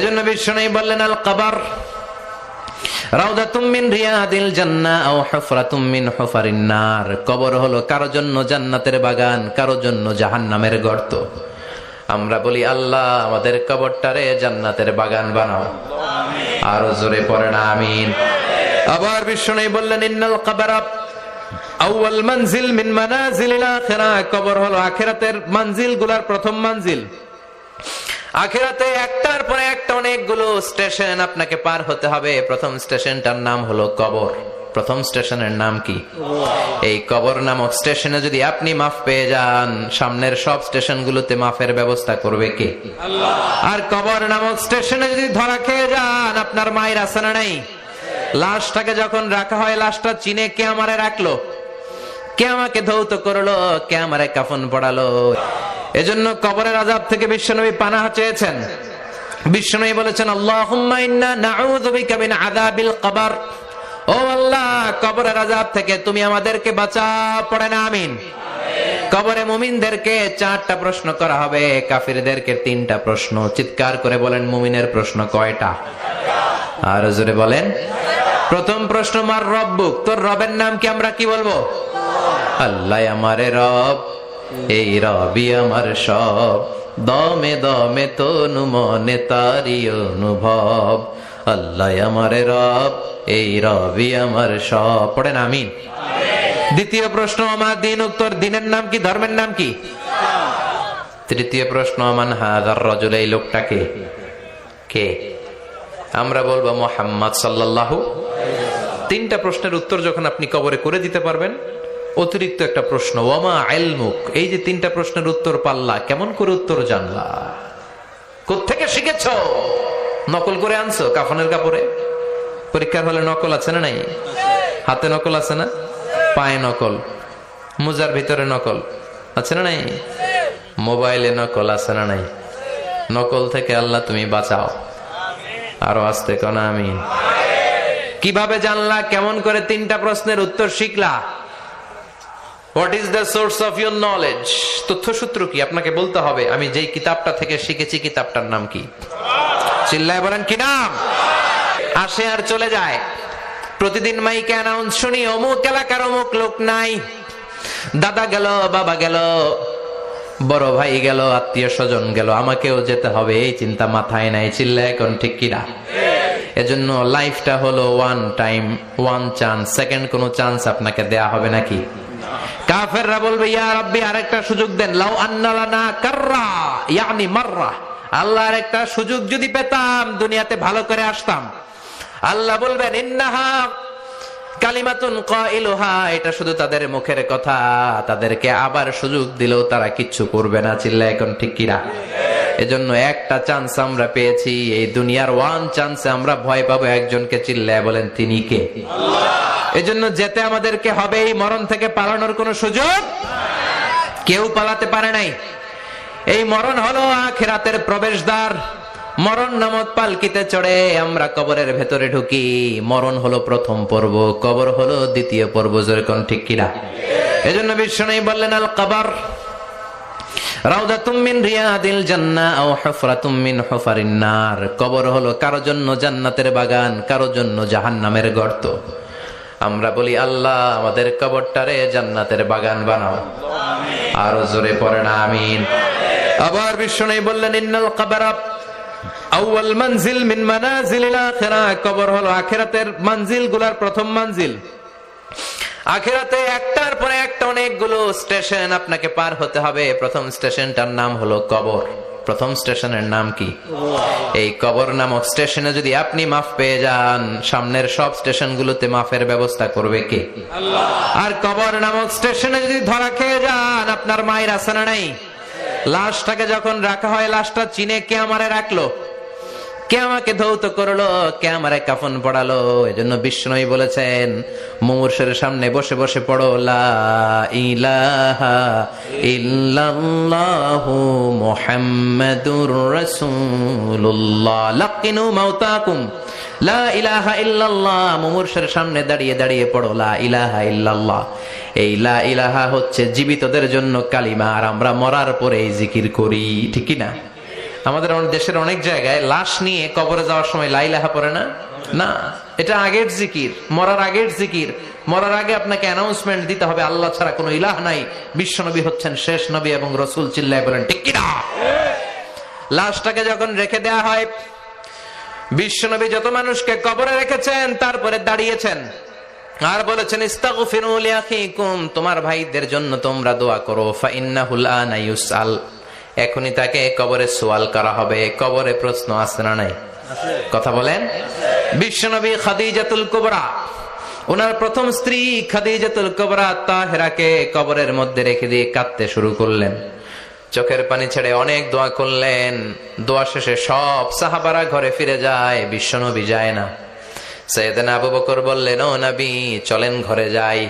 এজন্য বিশ্বনবী বললেন আল কবর রাউদাতুম মিন রিয়াদিল জান্নাহ আও হুফরাতুম মিন হুফারিন নার। কবর হলো কারো জন্য জান্নাতের বাগান, কারো জন্য জাহান্নামের গর্ত। আমরা বলি আল্লাহ আমাদের কবরটারে জান্নাতের বাগান বানাও, আরো জোরে পড়েন আমিন। আবার বিশ্বনবী বললেন ইন্নাল কবরা আউয়াল মানজিল মিন মানাজিলিল আখিরাহ। কবর হলো আখিরাতের মঞ্জিলগুলোর প্রথম মঞ্জিল। আখিরাতে একটার পরে একটা অনেকগুলো স্টেশন আপনাকে পার হতে হবে। প্রথম স্টেশনটার নাম হলো কবর। প্রথম স্টেশনের নাম কি? এই কবর নামক স্টেশনে যদি আপনি মাফ পেয়ে যান, সামনের সব স্টেশনগুলোতে মাফের ব্যবস্থা করবে কে? আল্লাহ। আর কবর নামক স্টেশনে যদি ধরা খেয়ে যান, আপনার মায়ের আছে না নাই? লাশটাকে যখন রাখা হয়, লাশটা চিনে কে আমারে রাখলো, কে আমাকে ধৌত করলো, কে আমারে কাফন পড়ালো। এজন্য কবরের আযাব থেকে বিশ্বনবী পানাহ চেয়েছেন। বিশ্বনবী বলেছেন আল্লাহুম্মা ইন্না নাউযু বিকা মিন আযাবিল কবর। ও আল্লাহ, কবরের আযাব থেকে তুমি আমাদেরকে বাঁচাও। পড়েন আমিন। কবরে মুমিনদেরকে 4টা প্রশ্ন করা হবে, কাফিরদেরকে 3টা প্রশ্ন। চিৎকার করে বলেন মুমিনের প্রশ্ন কয়টা? আর জোরে বলেন। প্রথম প্রশ্ন মার রব্বুক, তোর রবের নাম কি? আমরা কি বলবো? আল্লাহ আমারে রব, এই রবি আমার সব, দমে দমে তনু মনে তারি অনুভব। আল্লাহ আমারে রব, এই রবি আমার সব। পড়েন আমিন। দ্বিতীয় প্রশ্ন আমার দিন, উত্তর দিনের নাম কি, ধর্মের নাম কি? তৃতীয় প্রশ্ন আমান হাযার রাজুল, এই লোকটাকে কে? আমরা বলবো মুহাম্মদ সাল্লাল্লাহু। 3টা প্রশ্নের উত্তর যখন আপনি কবরে করে দিতে পারবেন, অতিরিক্ত একটা প্রশ্ন ওয়ামা ইলমুক, এই যে 3টা প্রশ্নের উত্তর পাল্লা, কেমন করে উত্তর জানলা? কোত্থেকে শিখেছো? নকল করে আনছো কাফনের কাপড়ে? পরীক্ষার হলে নকল আছে না নাই? হাতে নকল আছে না? পায়ে নকল, মোজার ভিতরে নকল আছে না নাই? মোবাইলে নকল আছে না নাই? নকল থেকে আল্লাহ তুমি বাঁচাও। আরো আস্তে কোন আমিন। কিভাবে জানলা? কেমন করে 3টা প্রশ্নের উত্তর শিখলা? What is the source of your knowledge? তথ্যসূত্র কি? আপনাকে বলতে হবে আমি যেই কিতাবটা থেকে শিখেছি কিতাবটার নাম কি? চিল্লায় বলেন কি নাম? আসে আর চলে যায়। প্রতিদিন মাইকে অ্যানাউন্স শুনি অমুক এলাকার অমুক লোক নাই, দাদা গেল, বাবা গেল, বড় ভাই গেল, আত্মীয় স্বজন গেল, আমাকেও যেতে হবে, এই চিন্তা মাথায় নাই। চিল্লায় এখন ঠিক কিনা? এজন্য লাইফটা হলো one time, one chance, second কোনো চান্স আপনাকে দেয়া হবে নাকি? কাফেররা বলবে ইয়া রাব্বি আরেকটা সুযোগ দেন, লাউ আন্না লানা কাররা ইয়ানি মাররা, আল্লাহ আরেকটা সুযোগ যদি পেতাম দুনিয়াতে ভালো করে আসতাম। আল্লাহ বলবেন ইন্নাহা কালিমাতুন কাইলুহা, এটা শুধু তাদের মুখের কথা, তাদেরকে আবার সুযোগ দিলেও তারা কিচ্ছু করবে না। চিল্লা এখন ঠিক কিনা? এজন্য একটা চান্স আমরা পেয়েছি, এই দুনিয়ার ওয়ান চান্সে আমরা ভয় পাবো একজনকে। চিল্লায় বলেন তিনি কে? আল্লাহ। এজন্য যেতে আমাদেরকে হবে, এই মরণ থেকে পালানোর কোনো সুযোগ কেউ পালাতে পারে নাই। এই মরণ হলো আখিরাতের প্রবেশদ্বার। মরণ নামক পালকিতে চড়ে আমরা কবরের ভেতরে ঢুকি। মরণ হলো প্রথম পর্ব, কবর হলো দ্বিতীয় পর্ব। জোরে কোন ঠিক কিনা? এজন্য বিশ্বনবী বললেন আল কবর রাউদাতুম মিন রিয়াদিল জান্নাহ আও হুফরাতুম মিন হুফারিন নার। কবর হলো কারো জন্য জান্নাতের বাগান, কারো জন্য জাহান্নামের গর্ত। আমরা বলি আল্লাহ আমাদের কবরটারে জান্নাতের বাগান বানাও, আরো জোরে পড়েন আমিন। আবার বিশ্বনবী বললেন ইন্নাল কবরা আউয়াল মানজিল মিন মানাজিলিল আখিরাহ। কবর হলো আখিরাতের মঞ্জিলগুলোর প্রথম মঞ্জিল। আখিরাতে একটার পরে একটা অনেকগুলো স্টেশন আপনাকে পার হতে হবে। প্রথম স্টেশনটার নাম হলো কবর। প্রথম স্টেশনের নাম কি? এই কবর নামক স্টেশনে যদি আপনি মাফ পেয়ে যান, সামনের সব স্টেশনগুলোতে মাফের ব্যবস্থা করবে কে? আল্লাহ। আর কবর নামক স্টেশনে যদি ধরা খেয়ে যান, আপনার মায়ের আছে না নাই? লাশটাকে যখন রাখা হয়, লাশটা চিনে কে আমারে রাখলো, কে আমাকে ধৌত করলো, কে আমারে কাফন পড়ালো। এজন্য বিশ্বনবী বলেছেন মুমূর্ষের সামনে বসে বসে পড়ো লা ইলাহা ইল্লাল্লাহু মুহাম্মাদুর রাসূলুল্লাহ লাকিনু মাউতাকুম লা ইলাহা ইল্লাল্লাহ। মুমূর্ষের সামনে দাঁড়িয়ে দাঁড়িয়ে পড়ো লা ইলাহা ইল্লাল্লাহ। এই লা ইলাহা হচ্ছে জীবিতদের জন্য কালিমা, আর আমরা মরার পরে এই জিকির করি, ঠিক কি না? আমাদের দেশের অনেক জায়গায় লাশ নিয়ে কবরে যাওয়ার সময় লা ইলাহা পড়ে না। না, এটা আগের জিকির, মরার আগের জিকির। মরার আগে আপনাকে অ্যানাউন্সমেন্ট দিতে হবে আল্লাহ ছাড়া কোনো ইলাহ নাই, বিশ্বনবী হচ্ছেন শেষ নবী এবং রাসূল। চিল্লায় বলেন ঠিক কি না? লাশটাকে যখন রেখে দেয়া হয়, বিশ্বনবী যত মানুষকে কবরে রেখেছেন তারপরে দাঁড়িয়েছেন আর বলেছেন ইস্তাগফিরু লিআখিকুম, তোমার ভাইদের জন্য তোমরা দোয়া করো। ফাইন্নাহুল আনা ইউসআল, এখনই তাকে কবরে সওয়াল করা হবে। কবরে প্রশ্ন আছে না নাই? কথা বলেন। বিশ্বনবী খাদিজাতুল কুবরা, ওনার প্রথম স্ত্রী খাদিজাতুল কুবরা তাহেরাকে কবরের মধ্যে রেখে দিয়ে কাঁদতে শুরু করলেন, চোখের পানি ছেড়ে অনেক দোয়া করলেন। দোয়া শেষে সব সাহাবারা ঘরে ফিরে যায়, বিশ্বনবী যায় না। সাইয়েদনা আবু বকর বললেন, ও নবী চলেন ঘরে যাই।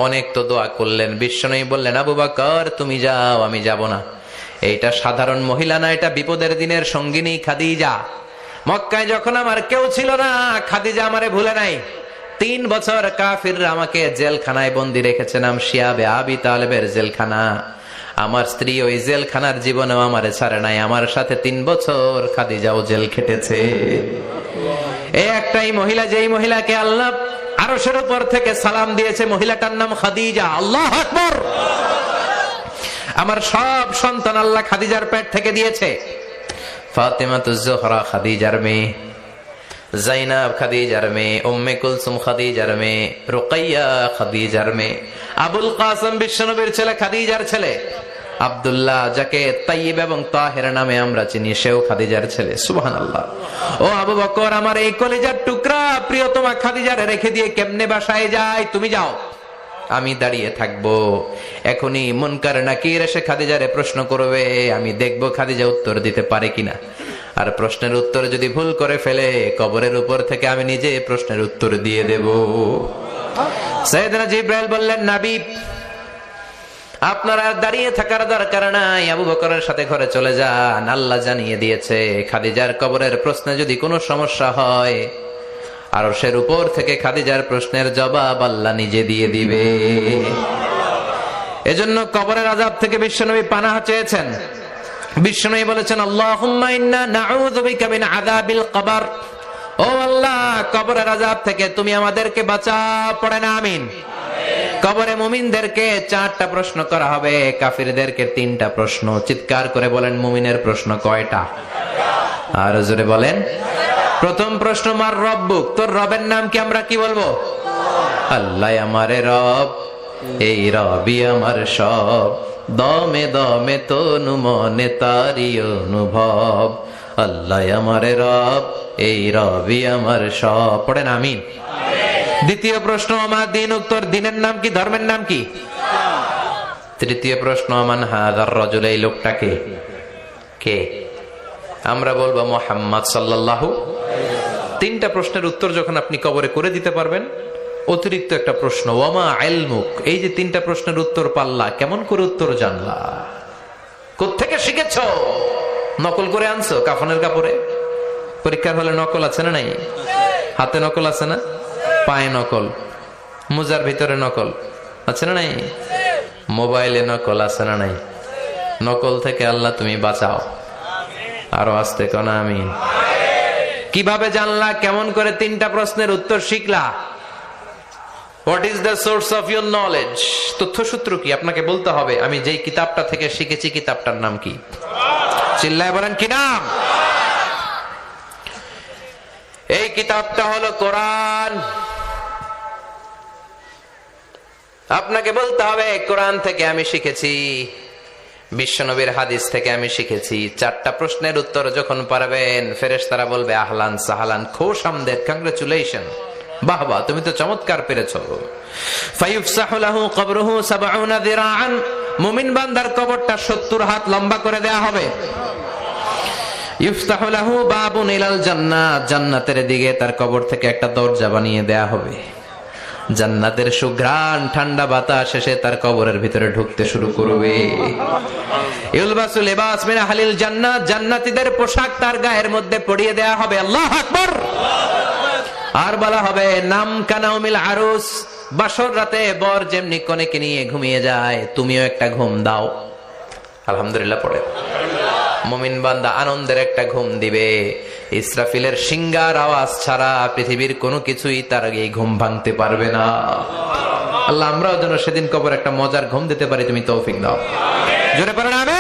অনেক তো দোয়া করলেন। বিশ্বনবী বললেন, আবু বকর তুমি যাও, আমি যাব না। এইটা সাধারণ মহিলা না, এটা বিপদের দিনের সঙ্গিনী খাদিজা। মক্কায় যখন আমার কেউ ছিল না, খাদিজা আমারে ভুলে নাই। 3 বছর কাফিররা আমাকে জেলখানায় বন্দি রেখেছে, নাম শিয়াবে আবি তালেবের জেলখানা। আমার স্ত্রী ওই জেলখানার জীবনেও আমারে ছাড়ে নাই, আমার সাথে 3 বছর খাদিজাও জেল খেটেছে। এই একটাই মহিলা, যেই মহিলাকে আল্লাহ আরশের উপর থেকে সালাম দিয়েছে, মহিলাটার নাম খাদিজা। আল্লাহু আকবার। আমার সব সন্তান আল্লাহ খাদিজার পেট থেকে দিয়েছে। ফাতেমাতুজ জোহরা খাদিজার মেয়ে, জাইনাব খাদিজার মেয়ে, উম্মে কুলসুম খাদিজার মেয়ে, রুকাইয়া খাদিজার মেয়ে, আবুল কাসেম বিশ্বনবীর ছেলে খাদিজার ছেলে, আব্দুল্লাহ যাকে তাইয়্যিব এবং তাহের নামে আমরা চিনি, সেও খাদিজার ছেলে। সুবহানাল্লাহ। ও আবু বকর, আমার এই কলিজার টুকরা প্রিয়তমা খাদিজারে রেখে দিয়ে কেমনে বাসায় যায়? তুমি যাও, আমি দাঁড়িয়ে থাকবো। এখনই মুনকার নাকির এসে খাদিজারে প্রশ্ন করবে, আমি দেখবো খাদিজা উত্তর দিতে পারে কিনা। আর প্রশ্নের উত্তর যদি ভুল করে ফেলে, কবরের উপর থেকে আমি নিজে প্রশ্নের উত্তর দিয়ে দেব। সাইয়েদনা জিবরাইল বললেন, নবী আপনারা দাঁড়িয়ে থাকার দরকার নাই, আবু বকরের সাথে ঘরে চলে যান। আল্লাহ জানিয়ে দিয়েছে খাদিজার কবরের প্রশ্নে যদি কোনো সমস্যা হয়, আরশের উপর থেকে খাদিজার প্রশ্নের জবাব আল্লাহ নিজে দিয়ে দিবে। এজন্য কবরের আযাব থেকে বিশ্বনবী পানাহ চেয়েছেন। বিশ্বনবী বলেছেন, আল্লাহুম্মা ইন্না নাউযু বিকা মিন আযাবিল কবর। ও আল্লাহ, কবরের আযাব থেকে তুমি আমাদেরকে বাঁচাও। পড়েন আমিন। কবরে মুমিনদেরকে 4টা প্রশ্ন করা হবে, কাফিরদেরকে 3টা প্রশ্ন। চিৎকার করে বলেন, মুমিনের প্রশ্ন কয়টা? আর জোরে বলেন। প্রথম প্রশ্ন, মার রব্বুক, তোর রবের নাম কি? আমরা কি বলবো? আল্লাহ আমারে রব, এই রবি আমার সব, দমে দমে তনু মনে তারি অনুভব। আল্লাহ আমারে রব, এই রবি আমার সব। পড়েন আমিন। দ্বিতীয় প্রশ্ন, আমার দিন, উত্তর দিনের নাম কি? ধর্মের নাম কি? তৃতীয় প্রশ্ন, আমান হাযার রাজুল, এই লোকটাকে কে? আমরা বলবো মুহাম্মদ সাল্লাল্লাহু। 3টা প্রশ্নের উত্তর যখন আপনি কবরে করে দিতে পারবেন, অতিরিক্ত একটা প্রশ্ন, ওয়ামা ইলমুক, এই যে 3টা প্রশ্নের উত্তর পাল্লা, কেমন করে উত্তর জানলা? কোত্থেকে শিখেছো? নকল করে আনছো কাফনের কাপড়ে? পরীক্ষার হলে নকল আছে না নাই? হাতে নকল আছে না? পায়ে নকল, মোজার ভিতরে নকল আছে না নাই? মোবাইলে নকল আছে না নাই? নকল থেকে আল্লাহ তুমি বাঁচাও। আরো আস্তে কোনা আমিন। কিভাবে জানলা? কেমন করে 3টা প্রশ্নের উত্তর শিখলা? What is the source of your knowledge? তথ্যসূত্র কি? আপনাকে বলতে হবে, আমি যেই কিতাবটা থেকে শিখেছি কিতাবটার নাম কি? চিল্লায় বলেন, কি নাম? এই কিতাবটা হলো কোরআন। আপনাকে বলতে হবে, কোরআন থেকে আমি শিখেছি, বিশ্বনবীর হাদিস থেকে আমি শিখেছি। 4টা প্রশ্নের উত্তর যখন পারবেন, ফেরেশতারা বলবে আহলান সাহলান, খোশ আমদের, কংগ্রাচুলেশন, বাহ বাহ, তুমি তো চমৎকার পেরেছো। ফায়ুফসাহু লাহু কবরুহু 70 যিরাআন, মুমিন বান্দার কবরটা 70 হাত লম্বা করে দেয়া হবে। ইফতাহু লাহু বাবুন ইলাল জান্নাহ, জান্নাতের দিকে তার কবর থেকে একটা দরজা বানিয়ে দেয়া হবে। জান্নাতের সুঘ্রাণ ঠান্ডা বাতাস এসে তার কবরের ভিতরে ঢুকতে শুরু করবে। ইউলবাসু লিবাস মিন আহলিল জান্নাহ, জান্নাতীদের পোশাক তার গায়ের মধ্যে পরিয়ে দেয়া হবে। আল্লাহু আকবার। আর বলা হবে, নাম কানাউমিল আরুস, বাসর রাতে বর যেমনি কনেকে নিয়ে ঘুমিয়ে যায়, তুমিও একটা ঘুম দাও। আলহামদুলিল্লাহ পড়ে। মুমিন বান্দা আনন্দের একটা ঘুম দিবে। ইসরাফিলের সিংগার আওয়াজ ছাড়া পৃথিবীর কোনো কিছুই তার এই ঘুম ভাঙতে পারবে না। আল্লাহ আমরাও যেন সেদিন কবর একটা মজার ঘুম দিতে পারি, তুমি তৌফিক দাও। জোরে পড়েন আমিন।